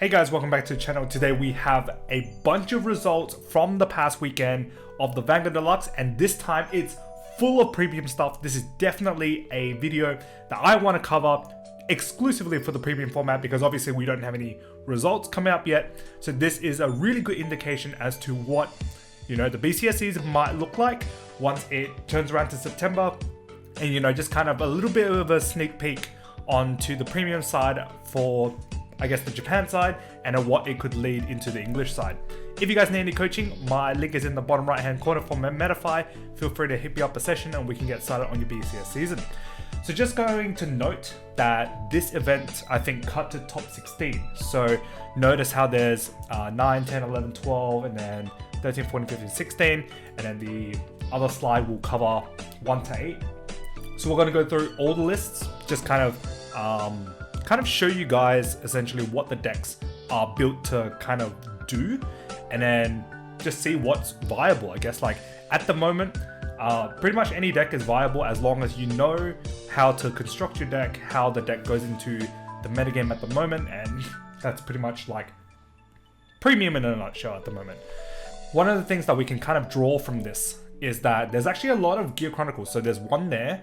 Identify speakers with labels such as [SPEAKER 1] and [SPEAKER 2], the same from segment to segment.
[SPEAKER 1] Hey guys, welcome back to the channel. Today we have a bunch of results from the past weekend of the Vanguard Deluxe, and this time it's full of premium stuff. This is definitely a video that I want to cover exclusively for the premium format because obviously we don't have any results coming up yet. So this is a really good indication as to what, the BCS season might look like once it turns around to September, and just kind of a little bit of a sneak peek onto the premium side for, I guess, the Japan side, and what it could lead into the English side. If you guys need any coaching, my link is in the bottom right hand corner for Metafy. Feel free to hit me up a session and we can get started on your BCS season. So just going to note that this event, I think, cut to top 16. So notice how there's 9, 10, 11, 12, and then 13, 14, 15, 16. And then the other slide will cover 1 to 8. So we're going to go through all the lists, just kind of show you guys essentially what the decks are built to kind of do, and then just see what's viable. I guess, like, at the moment, pretty much any deck is viable as long as you know how to construct your deck, how the deck goes into the metagame at the moment, and that's pretty much like premium in a nutshell at the moment. One of the things that we can kind of draw from this is that there's actually a lot of Gear Chronicles. So there's one there,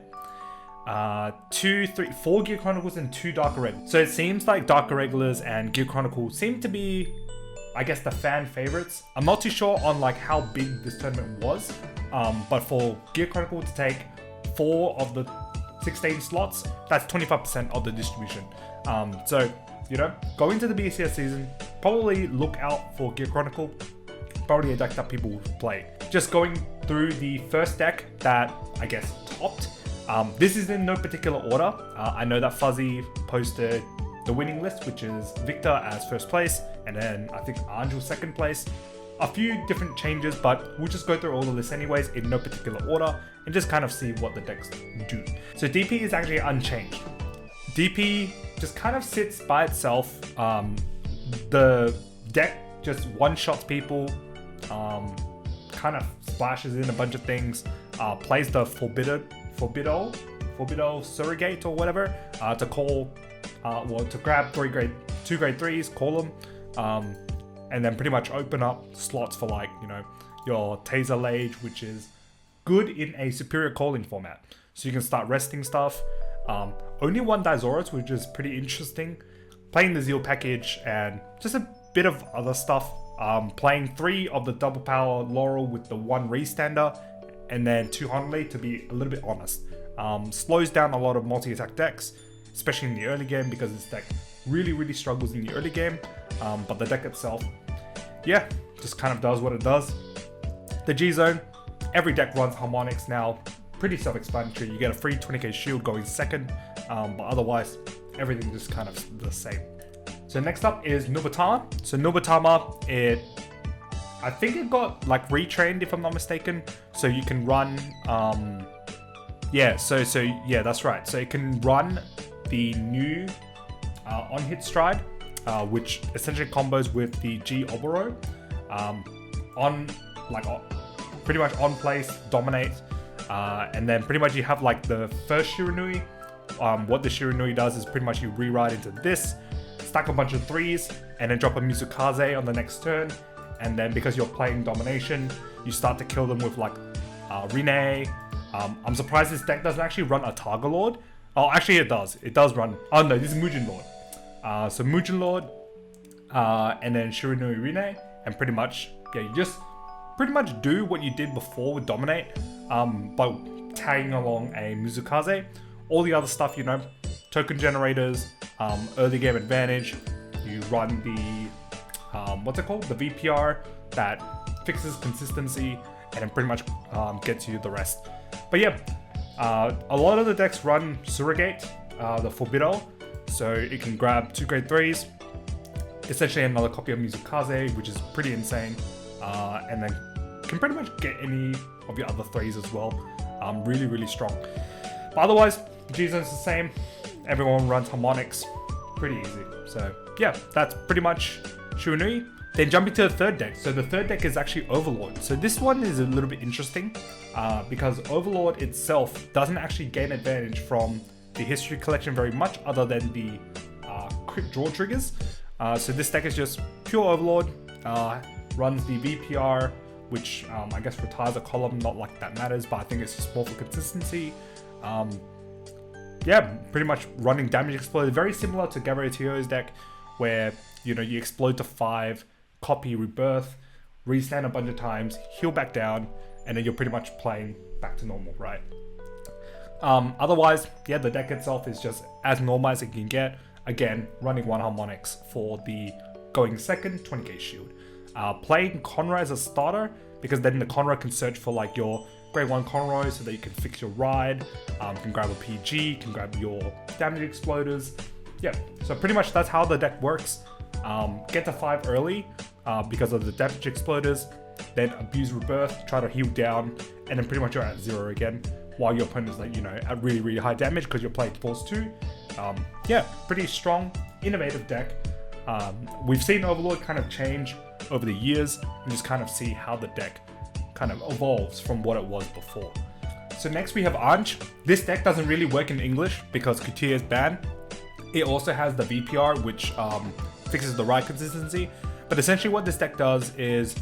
[SPEAKER 1] 2, 3, 4 Gear Chronicles and 2 Dark Irregulars. So it seems like Dark Irregulars and Gear Chronicle seem to be, I guess, the fan favorites. I'm not too sure on like how big this tournament was, but for Gear Chronicle to take 4 of the 16 slots, that's 25% of the distribution. So, going into the BCS season, probably look out for Gear Chronicle. Probably a deck that people will play. Just going through the first deck that, I guess, topped. This is in no particular order. I know that Fuzzy posted the winning list, which is Victor as first place, and then I think Angel second place. A few different changes, but we'll just go through all the lists anyways in no particular order and just kind of see what the decks do. So DP is actually unchanged. DP just kind of sits by itself. The deck just one-shots people, kind of splashes in a bunch of things, plays the Forbido Surrogate or whatever, to call, to grab 2 grade 3s, call them, and then pretty much open up slots for, like, your Taser Lage, which is good in a superior calling format. So you can start resting stuff. Only 1 Dizoros, which is pretty interesting. Playing the Zeal package and just a bit of other stuff. Playing 3 of the double power Laurel with the 1 Restander, and then 2 Honley, to be a little bit honest. Slows down a lot of multi-attack decks, especially in the early game, because this deck really struggles in the early game. But the deck itself, yeah, just kind of does what it does. The G-Zone, every deck runs Harmonics now, pretty self-explanatory. You get a free 20k shield going second, but otherwise, everything just kind of the same. So next up is Nubatama. So Nubatama, I think it got like retrained, if I'm not mistaken. So you can run, yeah, that's right. So it can run the new on-hit stride, which essentially combos with the G Oboro, pretty much on place, dominate, and then pretty much you have like the first Shiranui. What the Shiranui does is pretty much you rewrite into this, stack a bunch of 3s, and then drop a Mizukaze on the next turn. And then because you're playing Domination, you start to kill them with like Rene. I'm surprised this deck doesn't actually run a Targa Lord. Oh, actually it does. It does run. Oh no, this is Mugen Lord. So Mugen Lord, and then Shiranui Rene, and pretty much, yeah, you just pretty much do what you did before with Dominate, by tagging along a Mizukaze. All the other stuff, token generators, early game advantage. You run the what's it called? The VPR that fixes consistency and then pretty much gets you the rest. But yeah, a lot of the decks run Surrogate, the Forbido, so it can grab 2 grade 3s, essentially another copy of Mizukaze, which is pretty insane, and then can pretty much get any of your other 3s as well. Really strong. But otherwise, G-Zone's the same. Everyone runs Harmonics, pretty easy. So yeah, that's pretty much Shiranui. Then jumping to the third deck. So the third deck is actually Overlord. So this one is a little bit interesting because Overlord itself doesn't actually gain advantage from the history collection very much, other than the quick draw triggers. So this deck is just pure Overlord, runs the VPR, which I guess retires a column, not like that matters, but I think it's just more for consistency. Yeah, pretty much running damage explode, very similar to Gabriel Tio's deck, where you explode to 5, copy Rebirth, restand a bunch of times, heal back down, and then you're pretty much playing back to normal, right? Otherwise, yeah, the deck itself is just as normal as it can get. Again, running 1 harmonics for the going second 20k shield. Playing Conroy as a starter, because then the Conroy can search for like your grade 1 Conroy so that you can fix your ride, can grab a PG, can grab your damage exploders. Yeah, so pretty much that's how the deck works. Get to 5 early because of the damage exploders, then abuse Rebirth, try to heal down, and then pretty much you're at 0 again, while your opponent is like, at really, really high damage because you're playing Force 2. Yeah, pretty strong, innovative deck. We've seen Overlord kind of change over the years and just kind of see how the deck kind of evolves from what it was before. So next we have Anj. This deck doesn't really work in English because Quintet is banned. It also has the VPR, which fixes the ride consistency. But essentially what this deck does is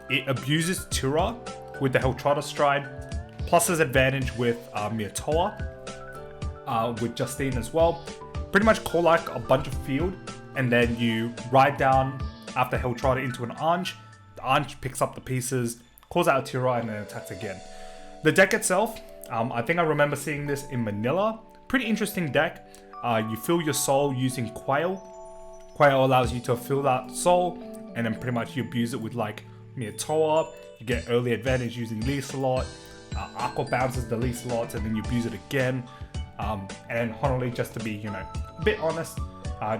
[SPEAKER 1] it abuses Tura with the Heltrata Stride, plus his advantage with Miyatoa, with Justine as well. Pretty much call like a bunch of field, and then you ride down after Heltrata into an Anj. The Anj picks up the pieces, calls out Tura, and then attacks again. The deck itself, I think I remember seeing this in Manila. Pretty interesting deck. You fill your soul using Quail. Quail allows you to fill that soul, and then pretty much you abuse it with like Miyatoa. You get early advantage using Liselot. Aqua bounces the Liselots, and then you abuse it again. And then Honolulu, just to be, a bit honest,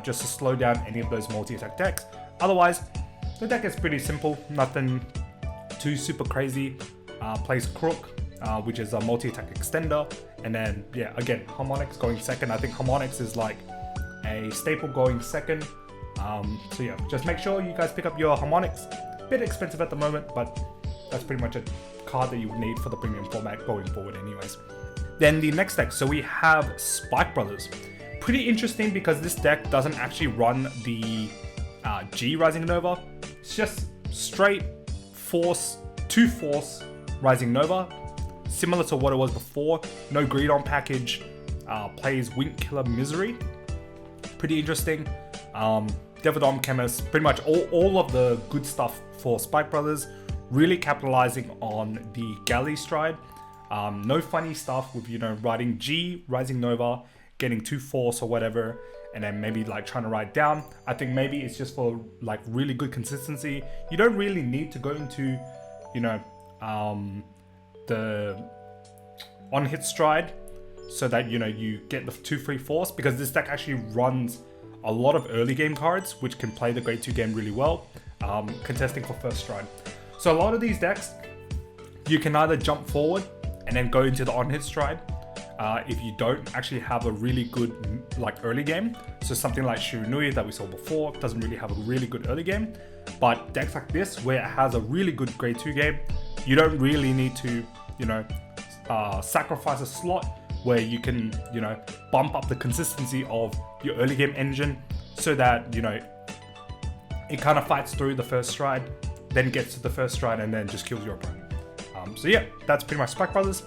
[SPEAKER 1] just to slow down any of those multi-attack decks. Otherwise, the deck is pretty simple, nothing too super crazy. Plays Crook, which is a multi-attack extender. And then, yeah, again, Harmonics going second. I think Harmonics is like a staple going second. So yeah, just make sure you guys pick up your Harmonics. Bit expensive at the moment, but that's pretty much a card that you would need for the premium format going forward anyways. Then the next deck, so we have Spike Brothers. Pretty interesting because this deck doesn't actually run the G Rising Nova. It's just straight Force, 2 Force Rising Nova. Similar to what it was before. No greed on package. Plays Wink Killer Misery. Pretty interesting. Devil Dom Chemist. Pretty much all of the good stuff for Spike Brothers. Really capitalizing on the Galley Stride. No funny stuff with, riding G, Rising Nova, getting 2 Force or whatever, and then maybe like trying to ride down. I think maybe it's just for like really good consistency. You don't really need to go into, the on-hit stride so that, you get the 2 free Force, because this deck actually runs a lot of early game cards, which can play the grade 2 game really well, contesting for first stride. So a lot of these decks, you can either jump forward and then go into the on-hit stride if you don't actually have a really good early game. So something like Shiranui that we saw before doesn't really have a really good early game. But decks like this, where it has a really good grade 2 game, you don't really need to, sacrifice a slot where you can, bump up the consistency of your early game engine so that, it kind of fights through the first stride, then gets to the first stride, and then just kills your opponent. So yeah, that's pretty much Spike Brothers.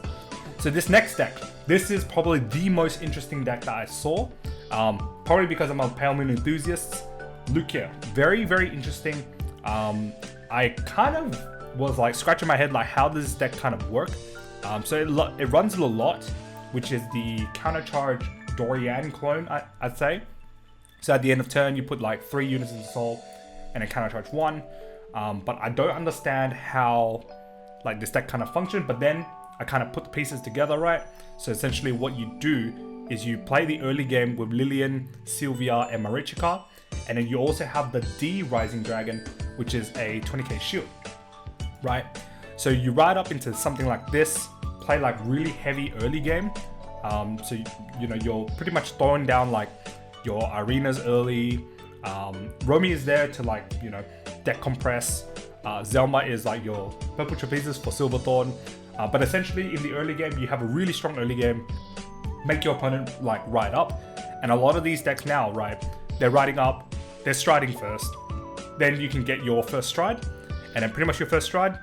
[SPEAKER 1] So this next deck, this is probably the most interesting deck that I saw. Probably because I'm a Pale Moon enthusiast. Lucia, very, very interesting. I kind of was like scratching my head, like how does this deck kind of work? So it runs a lot, which is the countercharge Dorian clone, I'd say. So at the end of turn, you put like 3 units into soul and then countercharge 1. But I don't understand how this deck kind of functions, but then I kind of put the pieces together, right? So essentially what you do is you play the early game with Lillian, Sylvia, and Marichika, and then you also have the D Rising Dragon, which is a 20k shield, right? So you ride up into something like this, play like really heavy early game. So you're pretty much throwing down like your arenas early. Romy is there to deck compress. Zelma is like your purple trapezes for Silverthorn. But essentially in the early game, you have a really strong early game. Make your opponent ride up. And a lot of these decks now, right, they're riding up, they're striding first. Then you can get your first stride, and then pretty much your first stride,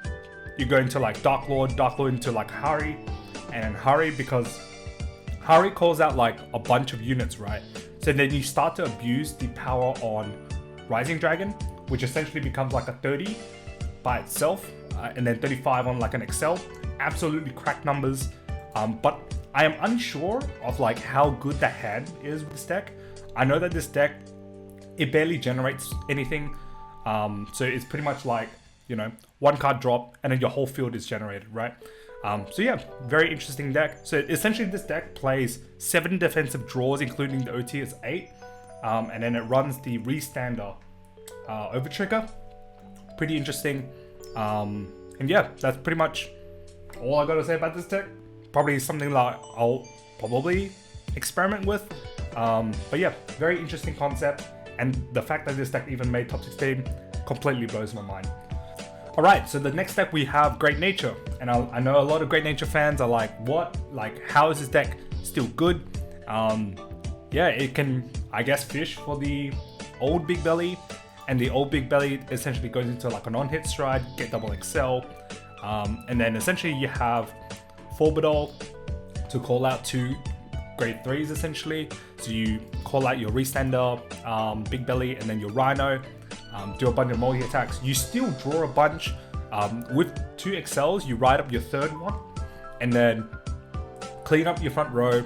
[SPEAKER 1] you go into like Dark Lord into like Hari, and then Hari, because Hari calls out like a bunch of units, right? So then you start to abuse the power on Rising Dragon, which essentially becomes like a 30 by itself, and then 35 on like an Excel. Absolutely crack numbers, but I am unsure of like how good the hand is with this deck. I know that this deck, it barely generates anything, so it's pretty much like, you know, one card drop and then your whole field is generated, right? So yeah, very interesting deck. So essentially this deck plays 7 defensive draws, including the OT is 8, and then it runs the restander over trigger. Pretty interesting, and yeah, that's pretty much all I gotta say about this deck. Probably something like I'll probably experiment with, but yeah, very interesting concept, and the fact that this deck even made top 16 completely blows my mind. Alright, so the next deck we have Great Nature, and I know a lot of Great Nature fans are like, what? Like, how is this deck still good? Yeah, it can, I guess, fish for the old Big Belly, and the old Big Belly essentially goes into like a non-hit stride, get double Excel, and then essentially you have Forbidol to call out 2 grade 3s essentially. So you call out your Restander, Big Belly, and then your Rhino, do a bunch of multi-attacks. You still draw a bunch. With 2 Excels, you ride up your 3rd one, and then clean up your front row,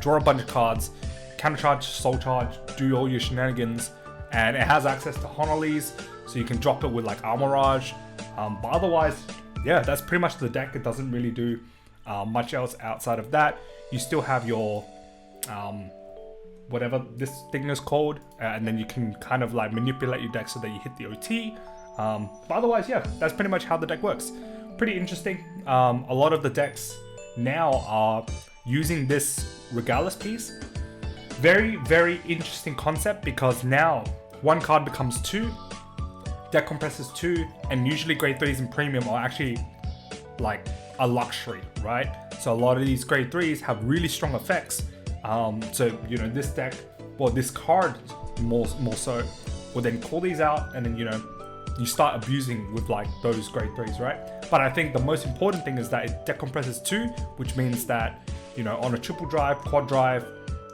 [SPEAKER 1] draw a bunch of cards, countercharge, soul charge, do all your shenanigans, and it has access to Honolese, so you can drop it with like Armorage. But otherwise, yeah, that's pretty much the deck. It doesn't really do much else outside of that. You still have your whatever this thing is called, and then you can kind of like manipulate your deck so that you hit the OT. But otherwise, yeah, that's pretty much how the deck works. Pretty interesting. A lot of the decks now are using this Regardless piece. Very, very interesting concept, because now 1 card becomes 2, deck compresses 2, and usually grade 3s and premium are actually like a luxury, right? So a lot of these grade 3s have really strong effects. So, you know, this deck, well, this card more so, will then call these out, and then, you know, you start abusing with like those grade 3s, right? But I think the most important thing is that it deck compresses 2, which means that, you know, on a triple drive, quad drive,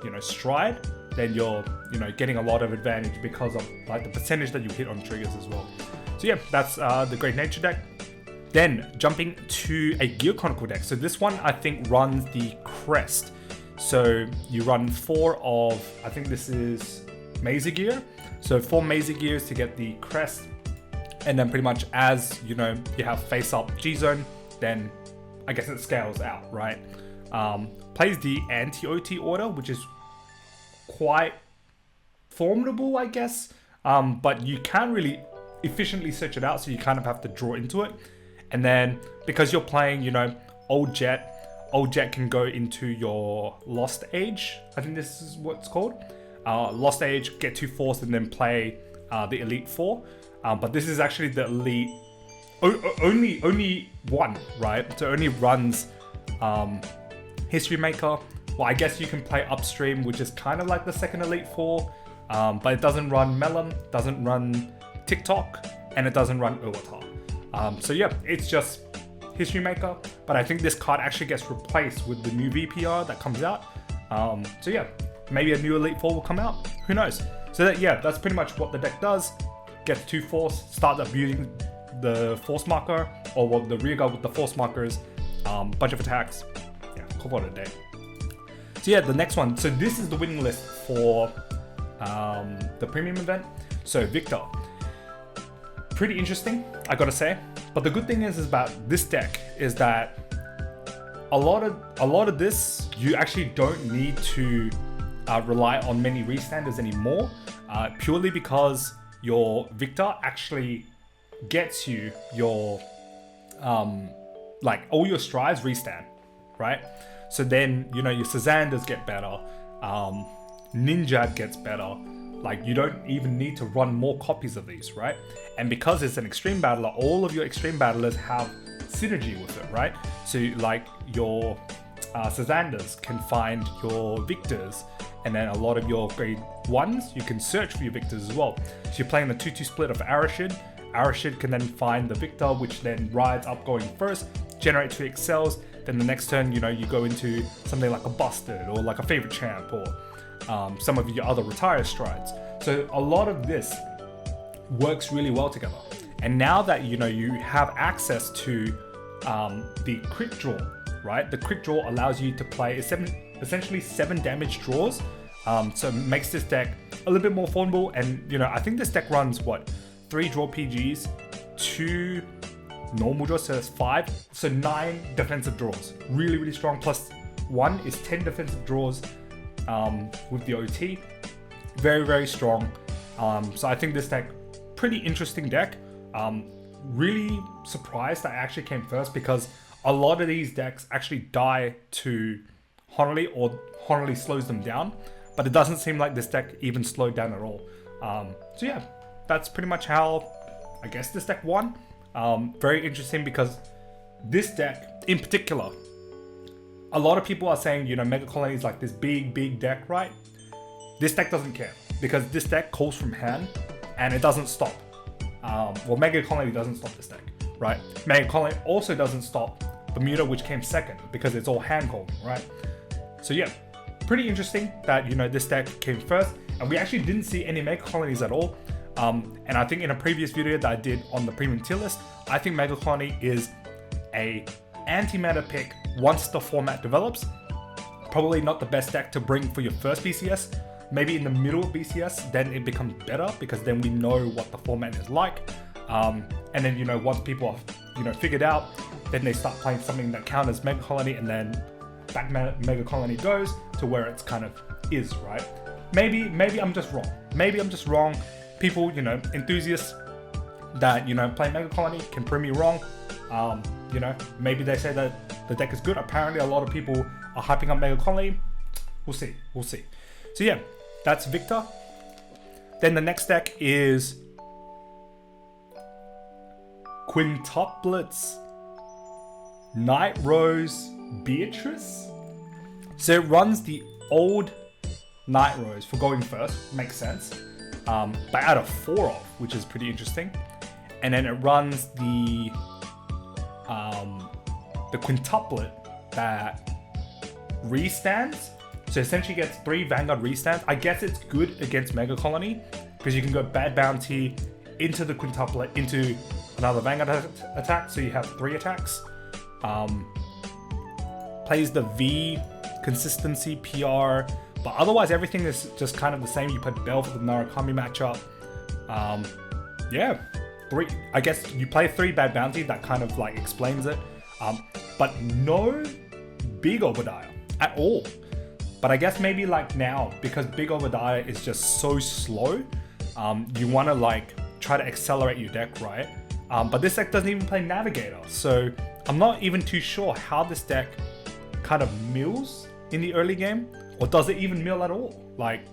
[SPEAKER 1] you know, stride, then you're, you know, getting a lot of advantage because of like the percentage that you hit on triggers as well. So yeah, that's the Great Nature deck. Then jumping to a Gear Chronicle deck. So this one I think runs the Crest. So you run 4 of, I think this is Mazer Gear. So 4 Mazer Gears to get the Crest. And then pretty much as, you know, you have face up G-Zone, then I guess it scales out, right? Plays the anti-OT order, which is quite formidable, I guess. But you can't really efficiently search it out, so you kind of have to draw into it. And then because you're playing, you know, Old Jet can go into your Lost Age. I think this is what it's called. Lost Age, get 2 Force, and then play the Elite 4. But this is actually the Elite, only 1, right? So it only runs History Maker. Well, I guess you can play Upstream, which is kind of like the second Elite 4, but it doesn't run Melon, doesn't run TikTok, and it doesn't run Uwatar. So yeah, it's just History Maker, but I think this card actually gets replaced with the new VPR that comes out. So yeah, maybe a new Elite 4 will come out, who knows. So that, yeah, that's pretty much what the deck does. Get 2 Force, start abusing the Force marker, or well, the rearguard with the Force markers, bunch of attacks. Yeah, call it a day. So yeah, the next one. So this is the winning list for the premium event. So Victor, pretty interesting, I gotta say. But the good thing is about this deck is that a lot of this, you actually don't need to rely on many restanders anymore, purely because your Victor actually gets you your like all your strides restand, right? So then, you know, your Sazanders get better, Ninja gets better. Like, you don't even need to run more copies of these, right? And because it's an extreme battler, all of your extreme battlers have synergy with it, right? So like your Sazanders can find your Victors, and then a lot of your grade 1s, you can search for your victors as well. So you're playing the 2-2 split of Arashid. Arashid can then find the victor, which then rides up going first, generate 2 excels, then the next turn, you know, you go into something like a Busted or like a Favorite Champ or some of your other retire strides. So a lot of this works really well together. And now that, you know, you have access to the quick draw, right? The quick draw allows you to play essentially 7 damage draws. So it makes this deck a little bit more formidable. And, you know, I think this deck runs, what, 3 draw PGs, 2 normal draws, so that's 5. So 9 defensive draws. Really, really strong. Plus 1 is 10 defensive draws with the OT. Very, very strong. So I think this deck, pretty interesting deck. Really surprised that I actually came first, because a lot of these decks actually die to Honolly, or Honolly slows them down, but it doesn't seem like this deck even slowed down at all. So yeah, that's pretty much how I guess this deck won. Very interesting, because this deck in particular, a lot of people are saying, you know, Mega Colony is like this big deck, right? This deck doesn't care, because this deck calls from hand and it doesn't stop. Well, Mega Colony doesn't stop this deck, right? Mega Colony also doesn't stop Bermuda, which came second, because it's all hand calling, right? So yeah, pretty interesting that, you know, this deck came first, and we actually didn't see any Mega Colonies at all. And I think in a previous video that I did on the premium tier list, I think Mega Colony is a anti-meta pick once the format develops. Probably not the best deck to bring for your first BCS. Maybe in the middle of BCS, then it becomes better, because then we know what the format is like. And then, you know, once people are, you know, figured out, then they start playing something that counters Mega Colony, and then back Mega Colony goes to where it's kind of is, right? Maybe I'm just wrong. Maybe I'm just wrong. People, you know, enthusiasts that, you know, play Mega Colony can prove me wrong. You know, maybe they say that the deck is good. Apparently a lot of people are hyping up Mega Colony. We'll see. So yeah, that's Victor. Then the next deck is Quintuplets Nightrose Beatrice. So it runs the old Nightrose for going first, makes sense. But out of 4 of, which is pretty interesting. And then it runs the quintuplet that restands. So essentially gets 3 Vanguard restands. I guess it's good against Mega Colony, because you can go Bad Bounty into the quintuplet into another Vanguard attack, so you have 3 attacks. Plays the V consistency PR, but otherwise everything is just kind of the same. You put Bell for the Narukami matchup. Yeah, 3. I guess you play 3 Bad Bounty, that kind of like explains it. But no Big Obadiah at all. But I guess maybe like now, because Big Obadiah is just so slow, you want to like try to accelerate your deck, right? But this deck doesn't even play Navigator, so I'm not even too sure how this deck kind of mills in the early game, or does it even mill at all? Like,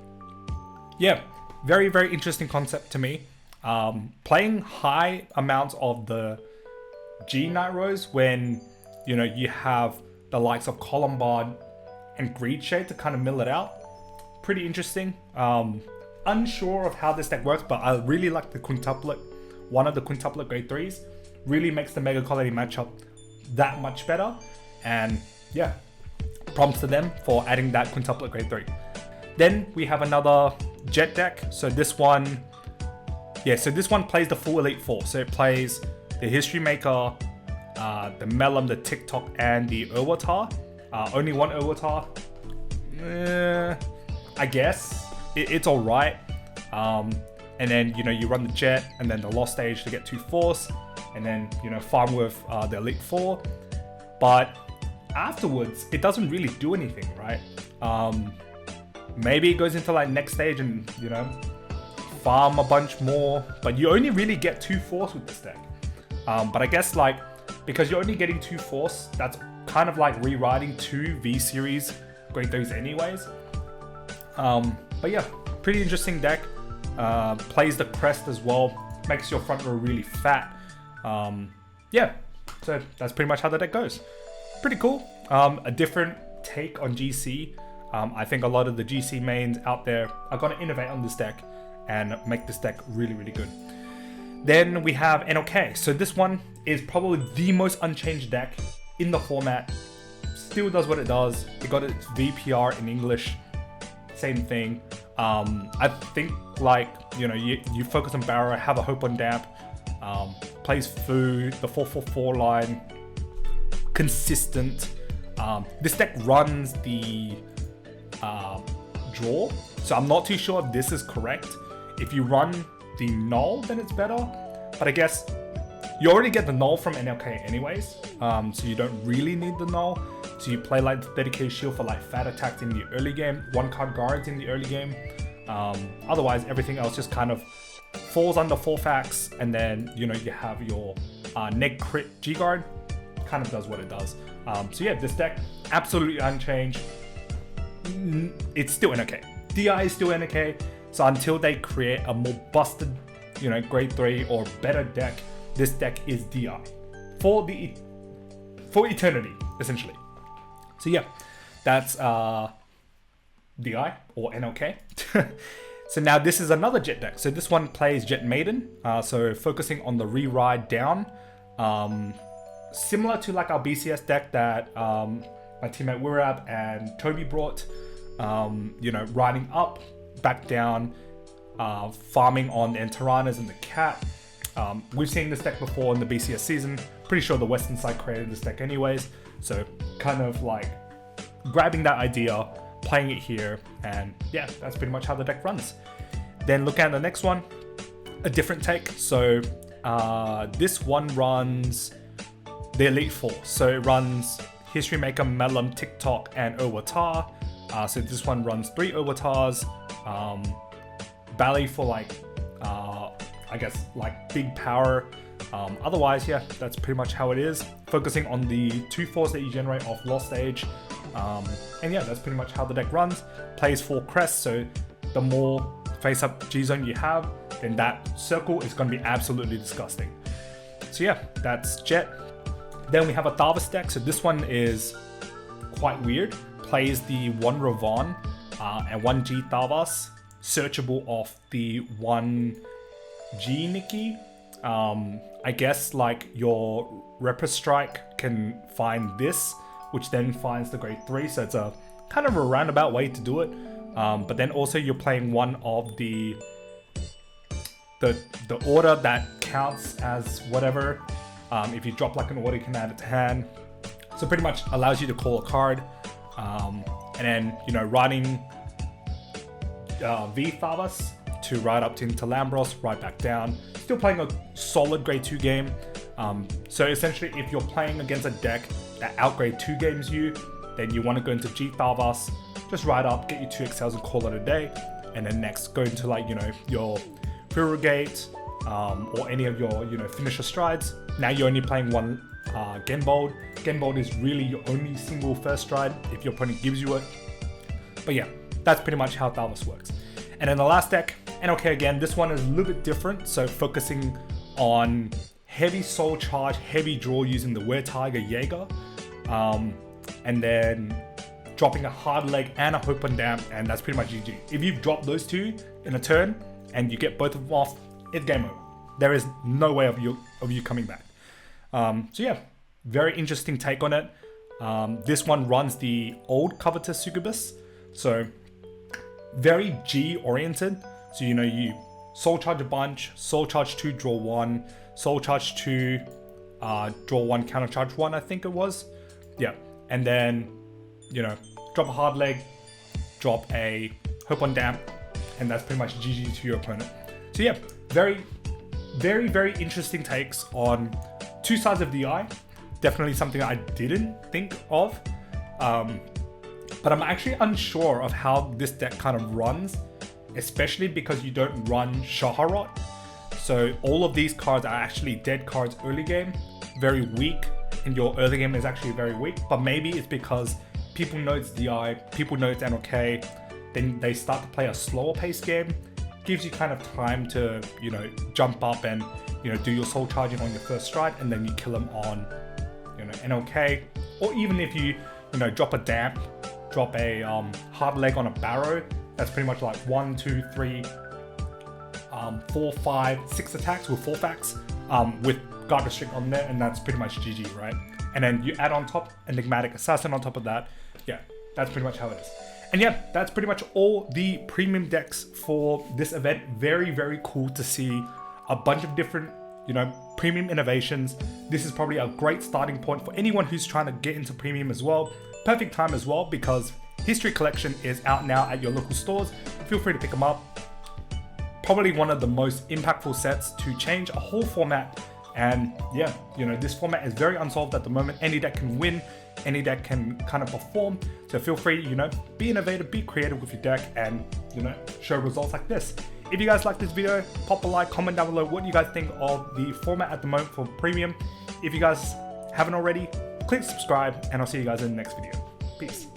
[SPEAKER 1] yeah, very, very interesting concept to me. Playing high amounts of the G Nightrose when, you know, you have the likes of Columbard and Greed Shade to kind of mill it out. Pretty interesting. Unsure of how this deck works, but I really like the quintuplet. One of the quintuplet grade 3s really makes the Mega Colony matchup that much better. And yeah, props to them for adding that quintuplet grade 3. Then we have another Jet deck. So this one, yeah, so this one plays the full Elite 4. So it plays the History Maker, the Melum, the TikTok, and the Urwatar. Only one Urwatar. I guess it's all right. And then, you know, you run the Jet and then the Lost Stage to get 2 Force, and then, you know, farm with the Elite 4. But afterwards, it doesn't really do anything, right? Maybe it goes into like next stage and, you know, farm a bunch more, but you only really get 2 Force with this deck. But I guess like, because you're only getting 2 Force, that's kind of like rewriting 2 V-Series grade 3s anyways. But yeah, pretty interesting deck. Plays the Crest as well, makes your front row really fat. Yeah, so that's pretty much how the deck goes. Pretty cool. A different take on GC. I think a lot of the GC mains out there are going to innovate on this deck and make this deck really, really good. Then we have NOK. So this one is probably the most unchanged deck in the format. Still does what it does. It got its VPR in English. Same thing. I think like, you know, you focus on Barrow, have a hope on Damp, plays Fu, the 4/4/4 line, consistent. This deck runs the draw, so I'm not too sure if this is correct. If you run the null, then it's better, but I guess you already get the null from NLK anyways, so you don't really need the null. So you play like the dedicated shield for like fat attacks in the early game, 1-card guards in the early game. Otherwise, everything else just kind of falls under 4 facts, and then, you know, you have your neg crit G guard, kind of does what it does. So yeah, this deck absolutely unchanged. It's still NK. DI is still NK. So until they create a more busted, you know, grade 3 or better deck, this deck is DI for eternity, essentially. So yeah, that's DI or NLK. So now this is another Jet deck. So this one plays Jet Maiden. So focusing on the re-ride down. Similar to like our BCS deck that my teammate Wirab and Toby brought. You know, riding up, back down, farming on the Entaranas and the Cat. We've seen this deck before in the BCS season. Pretty sure the Western side created this deck anyways. So kind of like grabbing that idea, playing it here, and yeah, that's pretty much how the deck runs. Then look at the next one, a different take. So this one runs the Elite Four. So it runs History Maker, Melum, TikTok, and Owatar. So this one runs 3 Owatars, Ballet for like, I guess like big power. Otherwise, yeah, that's pretty much how it is. Focusing on the 2/4s that you generate off Lost Age. And yeah, that's pretty much how the deck runs. Plays 4 crests, so the more face up G-Zone you have, then that circle is going to be absolutely disgusting. So yeah, that's Jet. Then we have a Thavas deck. So this one is quite weird. Plays the 1 Ravon and 1 G Thavas, searchable off the 1 G Nikki. I guess like your Repro Strike can find this, which then finds the grade 3, so it's a kind of a roundabout way to do it. But then also you're playing one of the order that counts as whatever. If you drop like an order, you can add it to hand. So pretty much allows you to call a card. And then, you know, riding V Thavas to ride up to Lambros, ride back down. Still playing a solid grade 2 game. So essentially, if you're playing against a deck that outgrade 2 games you, then you want to go into G Thavas, just ride up, get your 2 excels and call it a day. And then next go into like, you know, your Furigate or any of your, you know, finisher strides. Now you're only playing 1 Genbold. Genbold is really your only single first stride if your opponent gives you it. But yeah, that's pretty much how Thavas works. And then the last deck, NOK again, this one is a little bit different. So focusing on heavy soul charge, heavy draw using the Were Tiger Jaeger. And then dropping a hard leg and a hope on damp, and that's pretty much GG. If you've dropped those 2 in a turn and you get both of them off, it's game over. There is no way of you coming back. So yeah, very interesting take on it. This one runs the old Covetous Succubus, so very G oriented. So you know, you soul charge a bunch, soul charge 2, draw 1, soul charge 2, draw 1, counter charge 1, I think it was. Yeah, and then, you know, drop a hard leg, drop a hope on damp, and that's pretty much GG to your opponent. So yeah, very, very, very interesting takes on 2 sides of DI. Definitely something I didn't think of. But I'm actually unsure of how this deck kind of runs, especially because you don't run Shaharot. So all of these cards are actually dead cards early game, very weak, and your early game is actually very weak. But maybe it's because people know it's DI, people know it's NOK, then they start to play a slower pace game. Gives you kind of time to, you know, jump up and, you know, do your soul charging on your first stride, and then you kill them on, you know, NOK. Or even if you know, drop a damp drop a hard leg on a barrow. That's pretty much like 1, 2, 3, 4, 5, 6 attacks with 4 facts with guard restrict on there, and that's pretty much GG, right? And then you add on top Enigmatic Assassin on top of that. Yeah, that's pretty much how it is. And yeah, that's pretty much all the premium decks for this event. Very, very cool to see a bunch of different, you know, premium innovations. This is probably a great starting point for anyone who's trying to get into premium as well. Perfect time as well, because History Collection is out now at your local stores. Feel free to pick them up. Probably one of the most impactful sets to change a whole format. And yeah, you know, this format is very unsolved at the moment. Any deck can win, any deck can kind of perform. So feel free, you know, be innovative, be creative with your deck, and, you know, show results like this. If you guys like this video, pop a like, comment down below what you guys think of the format at the moment for premium. If you guys haven't already, click subscribe, and I'll see you guys in the next video. Peace.